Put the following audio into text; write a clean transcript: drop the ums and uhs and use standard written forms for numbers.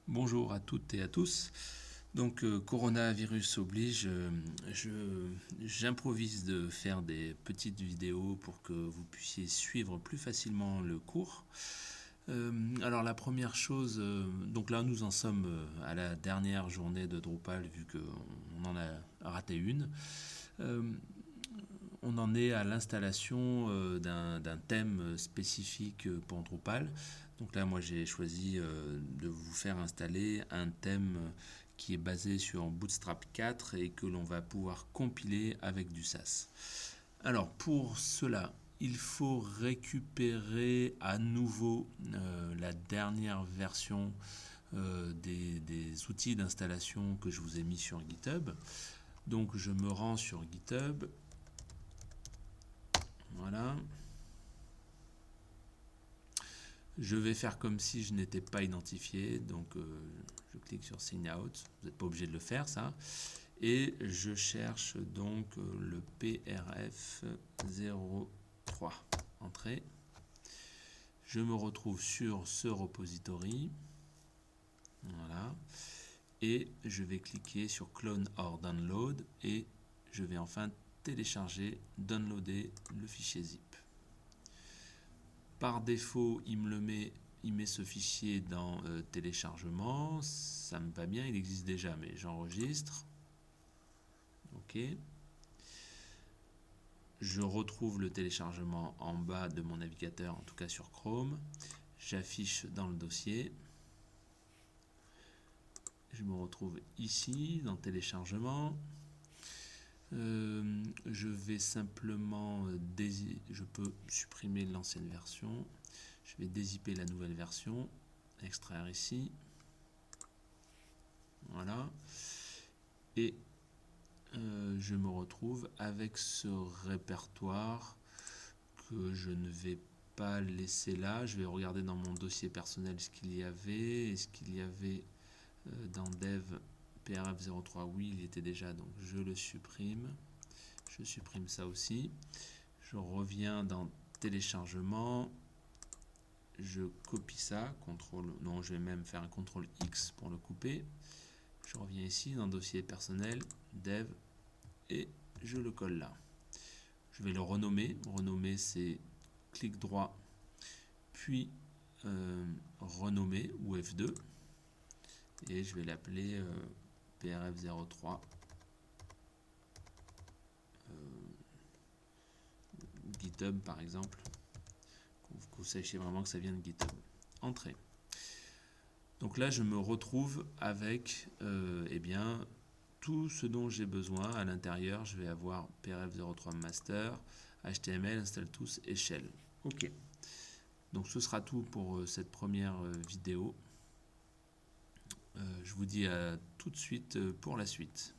Bonjour à toutes et à tous. Donc coronavirus oblige, j'improvise de faire des petites vidéos pour que vous puissiez suivre plus facilement le cours. Alors la première chose, donc là nous en sommes à la dernière journée de Drupal vu qu'on en a raté une. On en est à l'installation d'un thème spécifique pour Drupal. Donc là, moi, j'ai choisi de vous faire installer un thème qui est basé sur Bootstrap 4 et que l'on va pouvoir compiler avec du Sass. Alors, pour cela, il faut récupérer à nouveau la dernière version des outils d'installation que je vous ai mis sur GitHub. Donc, je me rends sur GitHub. Voilà. Je vais faire comme si je n'étais pas identifié. Donc, je clique sur Sign Out. Vous n'êtes pas obligé de le faire, ça. Et je cherche donc le PRF03. Entrée. Je me retrouve sur ce repository. Voilà. Et je vais cliquer sur Clone or Download. Et je vais enfin télécharger, downloader le fichier zip. Par défaut, il met ce fichier dans téléchargement. Ça me va bien, il existe déjà, mais j'enregistre. OK. Je retrouve le téléchargement en bas de mon navigateur, en tout cas sur Chrome. J'affiche dans le dossier. Je me retrouve ici, dans téléchargement. Je vais simplement je peux supprimer l'ancienne version. Je vais dézipper la nouvelle version, extraire ici. Voilà. Et je me retrouve avec ce répertoire que je ne vais pas laisser là. Je vais regarder dans mon dossier personnel ce qu'il y avait. Est-ce qu'il y avait dans dev PRF03? Oui, il y était déjà, donc je le supprime. Je supprime ça aussi. Je reviens dans téléchargement. Je copie ça. Non, je vais même faire un CTRL X pour le couper. Je reviens ici dans dossier personnel, dev, et je le colle là. Je vais le renommer. Renommer, c'est clic droit, puis renommer ou F2. Et je vais l'appeler PRF03 GitHub par exemple. Que vous sachiez vraiment que ça vient de GitHub. Entrée. Donc là, je me retrouve avec eh bien, tout ce dont j'ai besoin. À l'intérieur, je vais avoir PRF03 Master, HTML, install tous et Shell. OK. Donc ce sera tout pour cette première vidéo. Je vous dis à tout de suite pour la suite.